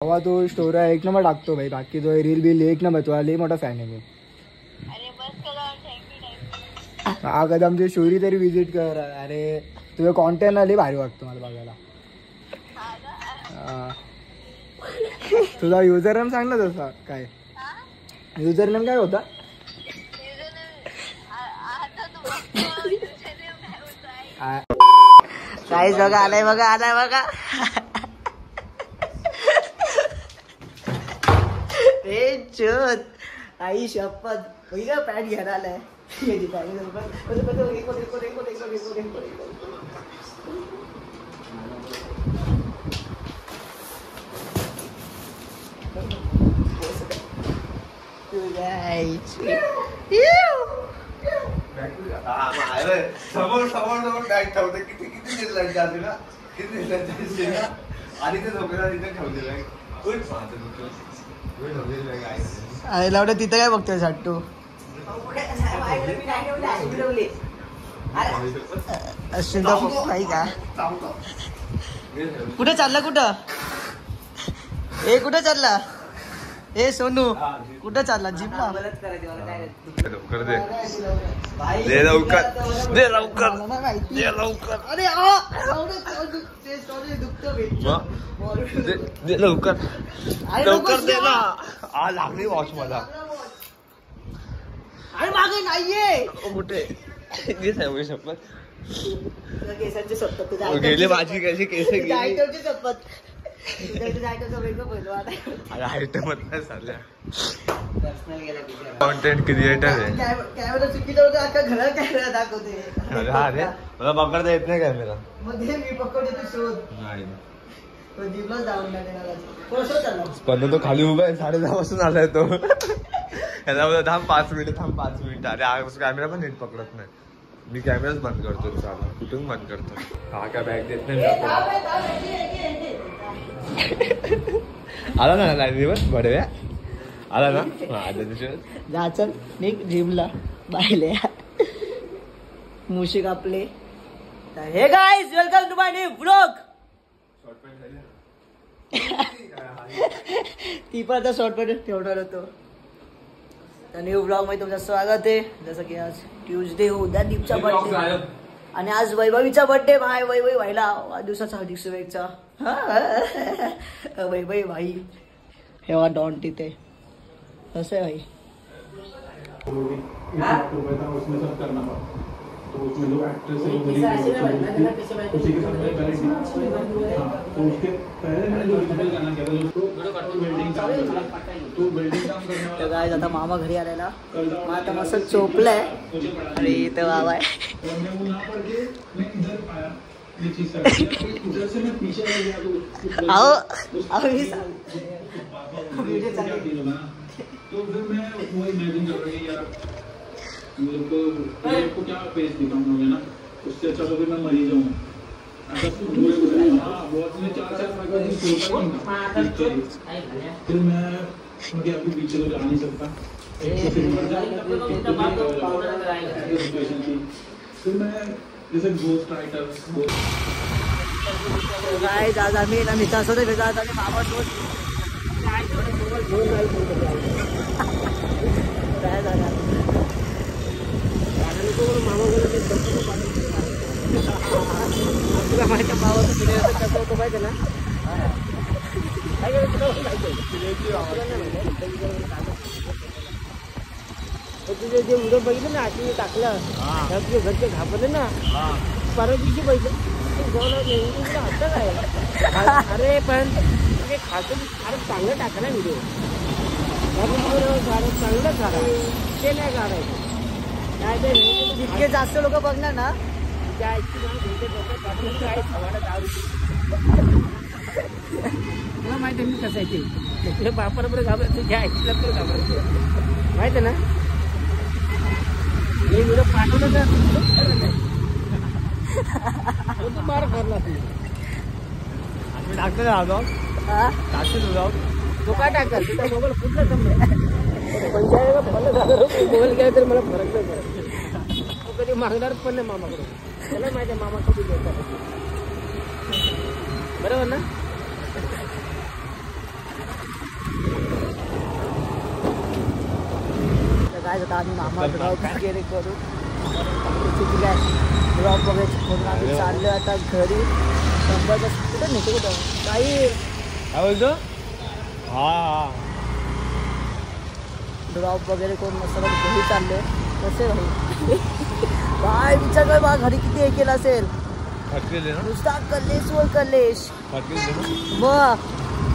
भावा तू स्टोरी एक नंबर टाकतो भाई, बाकी तो रील बिल एक नंबर, तुला लई मोठा फॅन आहे मी. हा कधी आमची स्टोरी तरी विजिट कर. अरे तुझं कॉन्टेंट लई भारी वाटतो मला बघायला. तुझा युजर नेम सांग ना तसा. काय युजर नेम काय होता? काय बघा आलाय बघा आलाय बघा. आई शपथ पहिलं पॅट घ्यायला आलाय. समोर समोर बॅग ठेवते. किती किती दिसला ना, किती दिसला आणि ते झोपेला तिथे ठेवलेलं आहे. अरे लावडं तिथं काय बघतोय साट्टू? अश्विन काही का कुठे चालला? कुठं ए कुठे चालला? ए सोनू कुठं चालला? जिमला? लवकर दे, दे लवकर, दे लवकर, दे लवकर. अरे दे लवकर, लवकर दे ना. आ लागली वॉच मला. अरे मागे नाहीये कुठे शपथ केसांची शपथ गेले माझी कशी केस गेली. शपथ कॉन्टेंट क्रिएटर आहे. कॅमेरा चुकीचा होता. आता घरात कॅमेरा दाखवते. अरे मला पकडता येत नाही कॅमेरा. मध्ये मी पकडते तू शोध. नाही जिमलाच जाऊन नाही. पण तो खाली उभा आहे. 10:30 वाजून आलाय तो. याला बोला थांब 5 मिनिट, थांब 5 मिनिट. अरे आज कॅमेरा पण नीट पकडत नाही. मी कॅमेराच बंद करतो. चालू कुठून बंद करतो. हा काय बॅग देत नाही. आला ना लाईनीवर बडव्या आला ना. जा चल निघ जिमला. बायले मुशी कापले. Hey guys welcome to my new vlog. ती पण आता शॉर्टकट ठेवणार होतो. तर न्यू व्लॉग मध्ये तुमचं स्वागत आहे. जसं की आज ट्यूजडे हो, उद्या दीपचा बर्थडे आणि आज वैभवीचा बर्थडे. भाई वैभवी व्हायला वाढदिवसाचा हार्दिक शुभेच्छा. वैभवी भाई हेवा डॉन तिथे कसं आहे भाई. तो उसमें जो एक्ट्रेस है उसी के साथ तो उसके पहले मैंने जो ओरिजिनल गाना किया था उसको बिल्डिंग तो बिल्डिंग काम करने वाला. तर गाइस आता मामा घरी आलेला. मग आता मस्त चोपलाय. अरे इथं बाबा आहे. ये चीज इधर से मैं पीछे रह गया तो आओ अभी तो फिर मैं वो इमेजिन कर रहा हूँ यार मेरे को क्या फेस दिखाऊंगा ना, उससे अच्छा तो फिर मैं मरी जाऊँ. फिर मैं उनके अभी पीछे तो जा नहीं सकता. फिर मैं जैसे घोस्ट राइटर गाइस आज आम्ही ना मित्रासोबत भेटत आणि मामा सोबत काय झालं मामा तुला माहिती भावाचं फिरायचं कसं होतं माहिती ना. तुझे जे व्हिडिओ बघितलं ना आधी टाकलं तुझे घरचे घाबरले ना. परवा दिवशी बघितलं हसत आहे. अरे पण ते खातं फार चांगलं टाका ना व्हिडिओ. चांगलं करा ते नाही काढायचं. जितके जास्त लोक बघणार ना मला माहिती आहे मी कसं आहे ते बापाला घाबरायचं. ज्या आईला पण घाबरायचं माहिती आहे ना. हे व्हिडिओ पाठवलं तर मार करला टाकतो जाऊ टाकतो जाऊ. तो काय टाकल तुझा मोबाईल कुठला समजा मोबाईल घ्याय तर मला फरक नाही पडत. तो कधी मागणार पण नाही मामाकडून. त्याला माहिती आहे मामा कधी देतात बरोबर ना. काय आता आम्ही मामा ड्रॉप वगैरे करू काय ड्रॉप वगैरे करून आम्ही चाललो आता घरी. कुठं नेतो कुठं काही काय बोलतो? हा ड्रॉप वगैरे करून मस्त घरी चाललोय. कसे भाई बाय विचार कर बा घरी किती हे केलं असेल. फटकेले ना, नुसता कल्लेश वर कल्लेश फटकेले ना. मग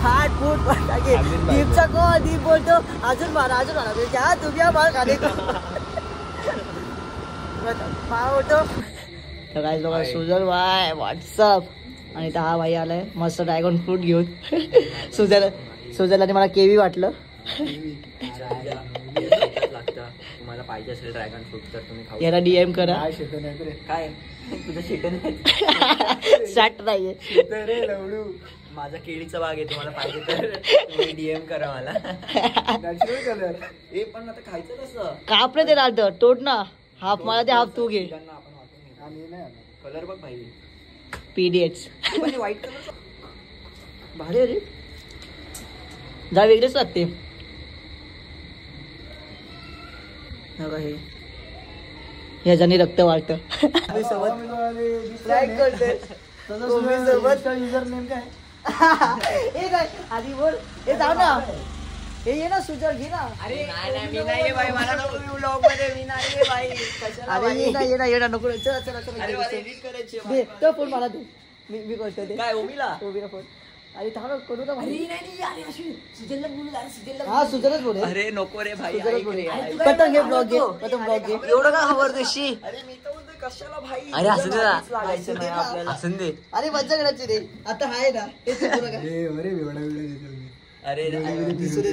फाट फूट फटाके. दीपचा कॉल दीप बोलतो अजून मारा क्या तुम्ही मार खाणे होतो. तर काय बघा सुजल बाय व्हॉट्सअप आणि इथं हा भाई आलाय मस्त ड्रॅगन फ्रूट घेऊन. सुजलने मला केवी वाटलं. तुम्हाला पाहिजे असेल ड्रॅगन फ्रूट तर तुम्ही खाऊ. याला डीएम करा. काय तुझं शेटन शर्ट नाहीये माझा केळीचा बाग आहे. तुम्हाला पाहिजे तर तुम्ही डीएम करा मला. हे पण आता खायचं कसं कापरे ते राहतं तोड ना. हाफ मला ते हाफ तू घे. कलर बघ पाहिजे पीडीएच व्हाईट कलर भारी अरे जा वेगळेच लागते. ह्याच्याने रक्त वाढतं. आधी बोल हे जाऊ ना हे ये ना सुजल घे ना. अरे मी नाही भाई मला ब्लॉग मध्ये मी नाही भाई अरे ये ना नको. चला तो फोन मला दे मी करतो ते. काय ओमीला फोन अरे थांब करू ना भाई. हा सुजलच बोल. अरे नको रे भाई पतंग घे ब्लॉग घे पतंग ब्लॉग घे. एवढं का खबर तशी. अरे मी तर बोलतोय कशाला भाई. अरे असं दे लागायचं नाही आपल्याला. असं दे. अरे मज्जा करायची रे आता आहे ना हे सुरू नका. अरे दिसू दे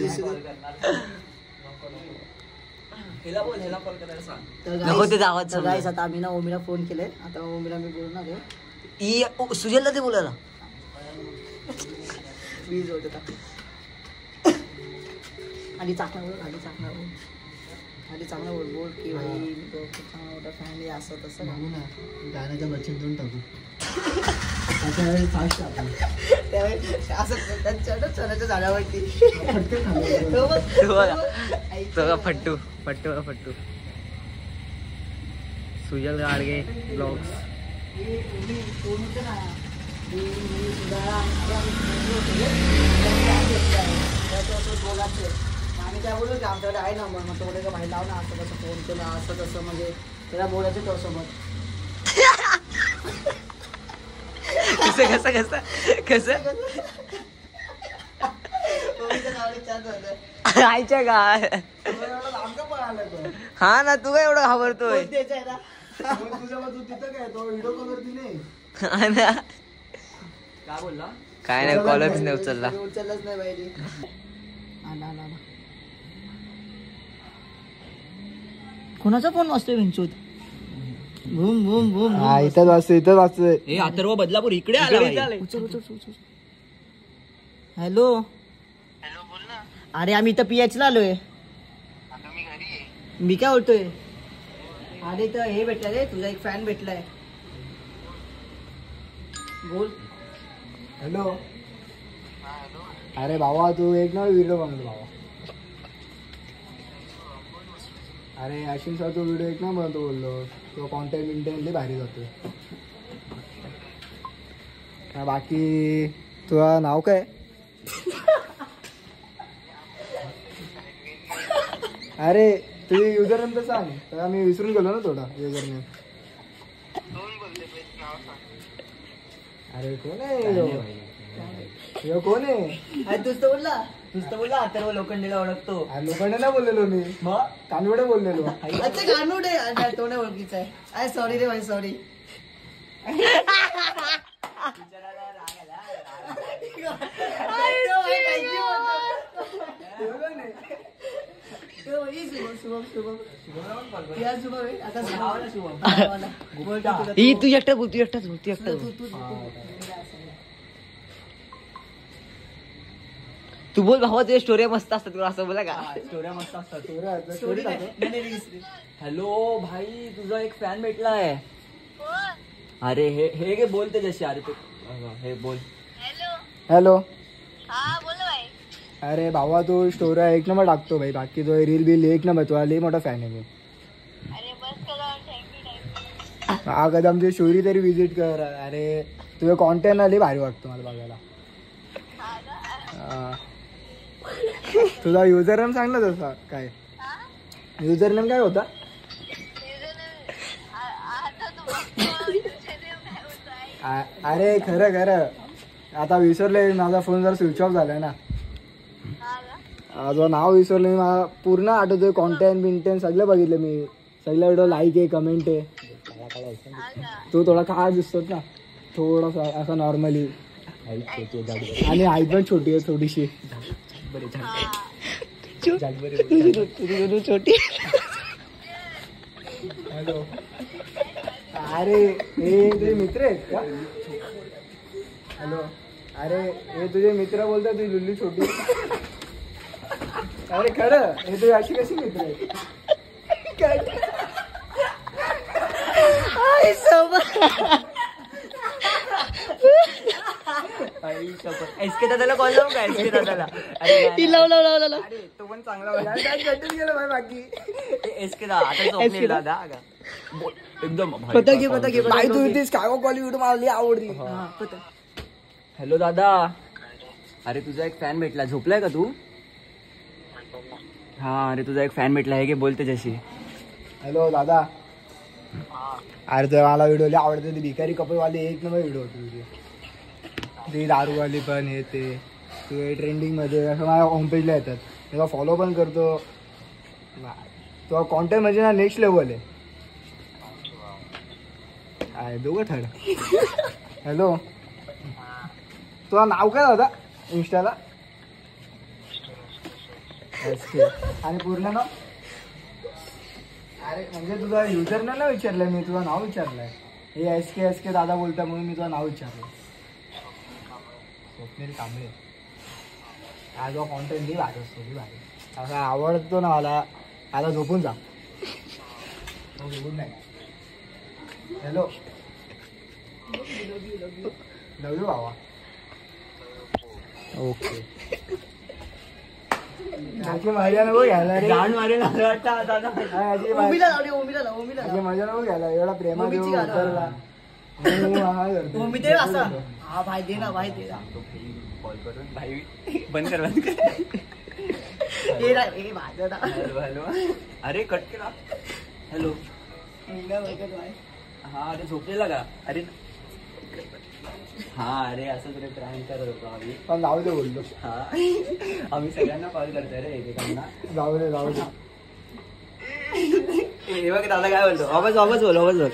हेला बोल हेला कॉल करायला सांग. नको ते गावात गाईस आता आम्ही ना ओमीला फोन केले. आता ओमीला मी बोलणार आहे. सुजलला ते बोलायला प्लीज होत आणि चाकणार बोल की भाई चांगला मोठा फॅमिली असं तसं बघू ना गाण्याच्या बचत देऊन टाकू. फास्ट त्यावेळी असं चढायचं झाडावरती फट्टू सुजल गाडगे ब्लॉग्स. आम्ही काय बोलू की आमच्याकडे आहे नंबर मग तो बोलायचं भाई लाव ना असं कसं फोन केला असं तसं म्हणजे त्याला बोलायचं त्यासोबत. आयच्या काय हा ना तू काय एवढं घाबरतोय. काय बोलला काय नाही कॉलच नाही उचललाच नाही पाहिजे. कोणाचा फोन वाजतोय विंचूत. बूम बूम बूम इथंच वाचतोय. हे अथर्व बदलापूर इकडे आला. उचल. हॅलो अरे आम्ही इथं पियाचला आलोय. मी काय बोलतोय अरे तर हे भेटलाय रे तुझा एक फॅन भेटलाय. बोल. हॅलो अरे भावा तू एक ना व्हिडिओ बनवतो भावा. अरे आशिष सर तो व्हिडिओ एक ना बनवतो बोललो. तो कॉन्टेंट इंटेंटली भारी जातोय. बाकी तुझं नाव काय. अरे तुझे युजर नेम तर सांग. तर मी विसरून गेलो ना थोडा युजर नेम. अरे कोण आहे यो कोण आहे. नुसतं बोलला अथर्व लोखंडेला ओळखतो. लोखंडे नाही बोललेलो मी मग कानवडे बोललेलो. अच्छा कानवडे तो नाही ओळखीचा आहे. अरे सॉरी रे भाई सॉरी. तू एकटा बोल तू एकटाच तू बोल भावा तुझ्या स्टोऱ्या मस्त असतात तुला असं बोला का. स्टोऱ्या मस्त असतात. हॅलो भाई तुझा एक फॅन भेटलाय. अरे हे बोलते जशी. अरे तू हे बोल. हॅलो अरे भावा तू स्टोरी एक नंबर टाकतो भाई, बाकी तो रील बिल एक नंबर, तुला लई मोठा फॅन आहे मी. हा कधी आमची स्टोरी तरी विजिट कर. अरे तुझे कॉन्टेंट ना लई भारी वाटतो मला बघायला. तुझा युजर नेम सांग ना तसा काय, युजर नेम काय होता? अरे खरं खरं आता विसरले, माझा फोन जरा स्विच ऑफ झालाय ना, माझं नाव विसरलं. मला पूर्ण आठवतोय, कॉन्टेंट बिंटेंट सगळं बघितलं मी, सगळ्या व्हिडिओ लाईक आहे, कमेंट आहे. तू थोडा काळा दिसतोस ना, थोडासा असा नॉर्मली, आणि हाईट पण छोटी आहे थोडीशी. छोटी. हॅलो, अरे हे तुझे मित्र आहेत का? हॅलो, अरे हे तुझे मित्र बोलतात तुझी लुल्ली छोटी. अरे खरं हे तुझी अशी कशी मित्र आहेत? एसके दादाला कॉल लावू का? एसके दादाला लाव. तो पण चांगला गेला भाई. बाकी एसके दादा एकदम भाई तू इथेच काय व्हिडिओ मला आवडली. हॅलो दादा, अरे तुझा एक फॅन भेटला, झोपलाय का तू? हा अरे तुझा एक फॅन भेटला आहे की, बोल त्याच्याशी. हॅलो दादा, अरे तर मला व्हिडिओ लई आवडते, ते भिकारी कपलवाले एक नंबर व्हिडिओ होते तुझे. ती दारूवाली पण हे ते तुझे ट्रेंडिंगमध्ये असं माझ्या होमपेजला येतात, तेव्हा फॉलो पण करतो. तुझा कॉन्टेंट म्हणजे ना नेक्स्ट लेवल आहे. दोघं ठर. हॅलो, तुझं नाव काय होता इंस्टाला? आणि पूर्ण नाव? अरे म्हणजे तुझा युजर ना विचारलंय मी, तुझं नाव विचारलंय. हे एस के दादा बोलता म्हणून मी तुझं नाव विचारलं. स्वप्नील कांबळे. हा जो कॉन्टेंट लई भारी असतो, लई भारी असा आवडतो ना मला. आता झोपून जा, झोपून नाही. हॅलो, लव यू भावा. ओके. मजा नको घ्यायला रे, मजा नको घ्यायला एवढा प्रेमा देऊ उतरला. हा भाई दे ना, भाई दे ना. कॉल करून भाई बंद कर. हॅलो, अरे कट केला. हॅलो, हा अरे झोपलेला का? अरे हा अरे असं तरी प्रँक करत होतो आम्ही, पण जाऊ दे बोललो. हा आम्ही सगळ्यांना कॉल करतोय रे एकेकांना. जाऊ दे. हे बघ दादा काय बोलतो, वापस बोल.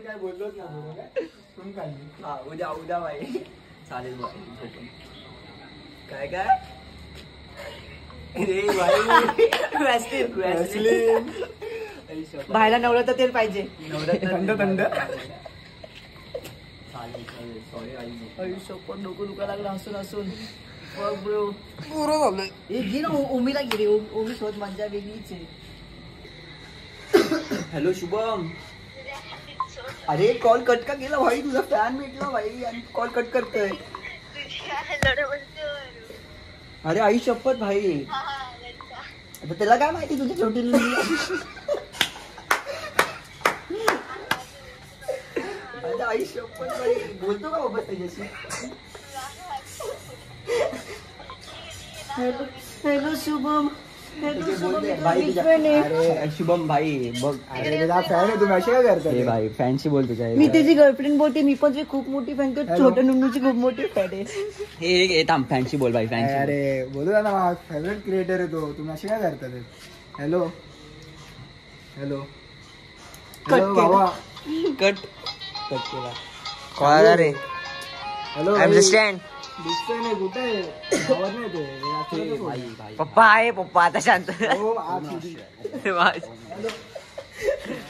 काय बोललोच ना. उद्या बाई चालेल बाई. काय भाईला नवरात्र तेल पाहिजे. थंड पण डोकं दुखा लागलं हसून. बघ ब्रो, हे घे ना, ओमीला घे रे. ओमी शोध मजा वेगळीच आहे. हॅलो शुभम, अरे कॉल कट का केला भाई? तुझा फॅन भेटला भाई आणि कॉल कट करतोय. अरे आई शपथ भाई, आता त्याला काय माहिती तुझी छोटी मुलगी. अरे आई शपथ भाई, बोलतो का वापस त्याच्याशी? हॅलो शुभम. अरे शुभम भाई बघ, अरे फॅन आहे तुम्ही, असे काय करता? हे भाई फॅनशी बोल तुझ्या. मी त्याची गर्लफ्रेंड बोलते, मी पण खूप मोठी फॅन, छोट्या नुन्नूची खूप मोठी फॅन आहे. हे थांब, फॅनशी बोल भाई, फॅनशी. अरे बोलू ना, माझा फेवरेट क्रिएटर आहे तो, तुम्ही असे काय करता? हॅलो बाबा, कट केला कॉल रे. हॅलो दिसतोय नाही, कुठे आवाज नाही येतोय. पप्पा आहे, पप्पा आता शांत.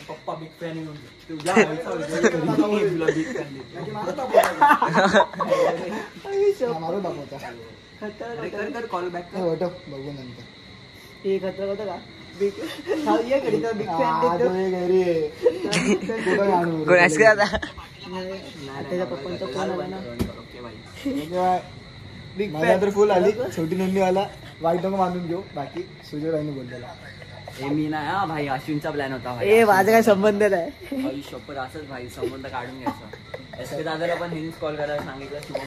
पप्पा बिग फॅन. कॉल बॅक बघू नंतर. हे खतरा होतं का? ये घरी तर बिग फॅन कोण आईस्क्रीम आता त्याच्या पप्पांचा फोन आला ना बिग माझ्या तर फुल आली छोटी नंदीवाला वाईट नको बांधून घेऊ बाकी सुजय भाईने बोललेला हे मी नाही हा भाई अश्विनचा प्लॅन होता भाई ए माझा काय संबंध नाही भाई शपथ असंच भाई संबंध काढून घ्यायचा एस के दादाला पण हिनेच कॉल करायला सांगितलं